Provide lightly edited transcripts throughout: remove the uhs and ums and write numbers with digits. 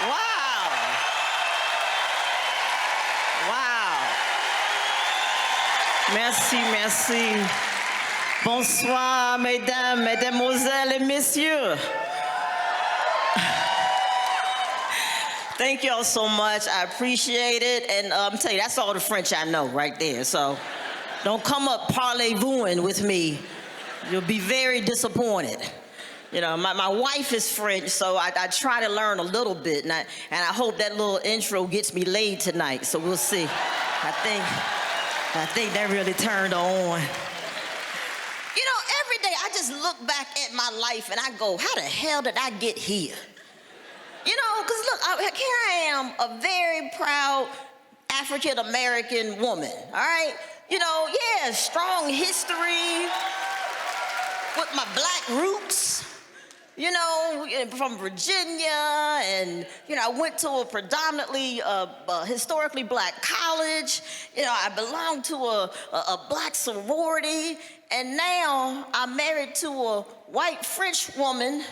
Wow. Wow. Merci, merci. Bonsoir, mesdames, mesdemoiselles et messieurs. Thank y'all so much. I appreciate it. And I'm telling you, that's all the French I know right there. So don't come up parlez-vous-ing with me. You'll be very disappointed. You know, my wife is French, so I try to learn a little bit, and I hope that little intro gets me laid tonight, so we'll see. I think that really turned her on. You know, every day I just look back at my life and I go, how the hell did I get here? You know, because look, here I am, a very proud African-American woman, all right? You know, yeah, strong history with my black roots. You know, from Virginia, and, you know, I went to a predominantly historically black college. You know, I belonged to a black sorority, and now I'm married to a white French woman,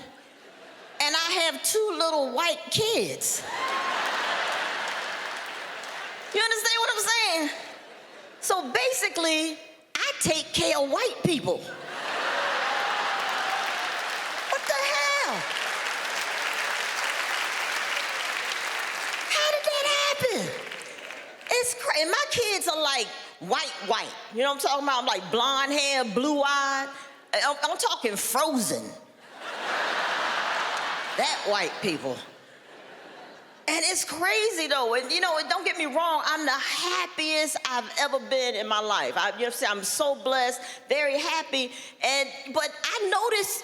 and I have 2 little white kids. You understand what I'm saying? So basically, I take care of white people. It's crazy. My kids are like white. You know what I'm talking about? I'm like blonde hair, blue eyed. I'm talking Frozen. That white people. And it's crazy though. And you know, don't get me wrong, I'm the happiest I've ever been in my life. You know, I'm so blessed, very happy. But I notice,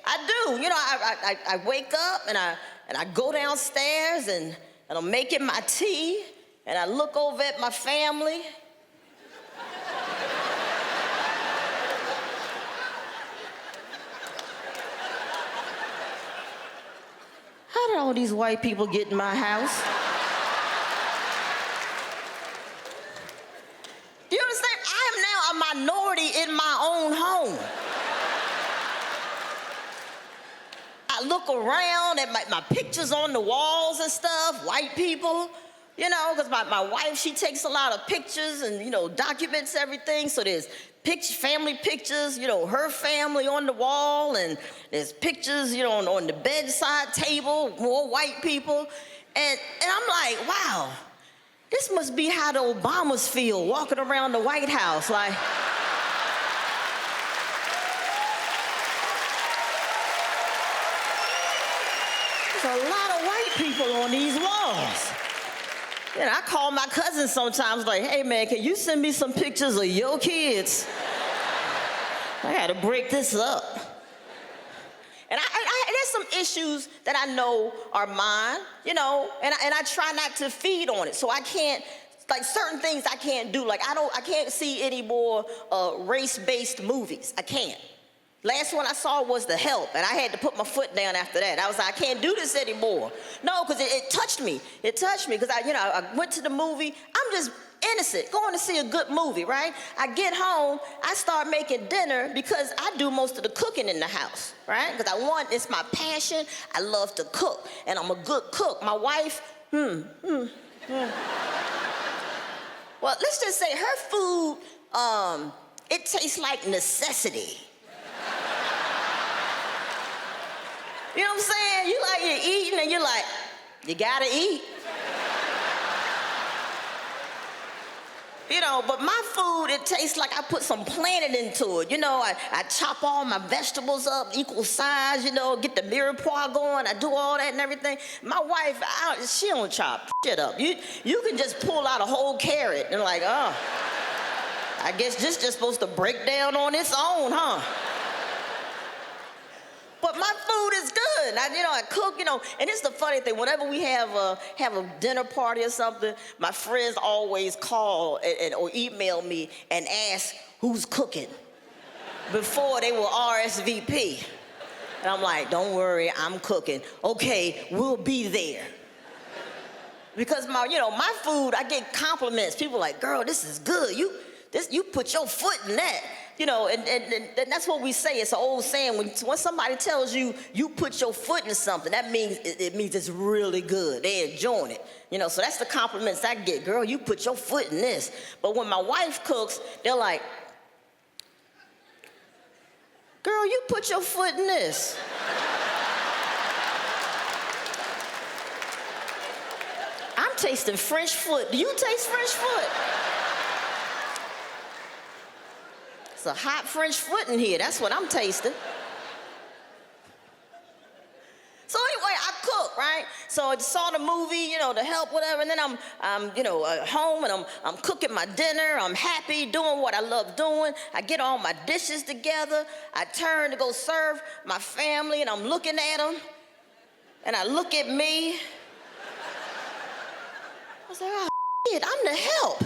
I do. You know, I wake up and I go downstairs and I'm making my tea, and I look over at my family. How did all these white people get in my house? Do you understand? I am now a minority in my own home. I look around at my pictures on the walls and stuff, white people, you know, because my wife, she takes a lot of pictures and, you know, documents everything. So there's family pictures, you know, her family on the wall, and there's pictures, you know, on the bedside table, more white people. And I'm like, wow, this must be how the Obamas feel walking around the White House. Like, there's a lot of white people on these walls. You know, I call my cousins sometimes like, hey man, can you send me some pictures of your kids? I gotta break this up. And there's some issues that I know are mine, you know, and I try not to feed on it. So I can't, like certain things I can't do. Like I can't see any more race-based movies. I can't. Last one I saw was The Help, and I had to put my foot down after that. I was like, I can't do this anymore. No, because it touched me. It touched me, because I went to the movie. I'm just innocent, going to see a good movie, right? I get home, I start making dinner because I do most of the cooking in the house, right? Because it's my passion. I love to cook, and I'm a good cook. My wife, Well, let's just say her food, it tastes like necessity. You know what I'm saying? You're eating and you're like, you gotta eat. You know, but my food, it tastes like I put some planning into it. You know, I chop all my vegetables up, equal size, you know, get the mirepoix going. I do all that and everything. My wife, she don't chop shit up. You can just pull out a whole carrot and like, oh, I guess this just supposed to break down on its own, huh? But my food is good. I cook, you know, and it's the funny thing. Whenever we have a dinner party or something, my friends always call or email me and ask who's cooking before they will RSVP. And I'm like, don't worry, I'm cooking. Okay, we'll be there. Because my food, I get compliments. People are like, girl, this is good. You put your foot in that. You know, and that's what we say. It's an old saying. When somebody tells you, you put your foot in something, that means, it means it's really good. They're enjoying it. You know, so that's the compliments I get. Girl, you put your foot in this. But when my wife cooks, they're like, girl, you put your foot in this. I'm tasting French foot. Do you taste French foot? It's a hot French foot in here. That's what I'm tasting. So anyway, I cook, right? So I saw the movie, you know, to help, whatever, and then I'm home and I'm cooking my dinner. I'm happy, doing what I love doing. I get all my dishes together. I turn to go serve my family, and I'm looking at them, and I look at me. I was like, oh, shit, I'm the help.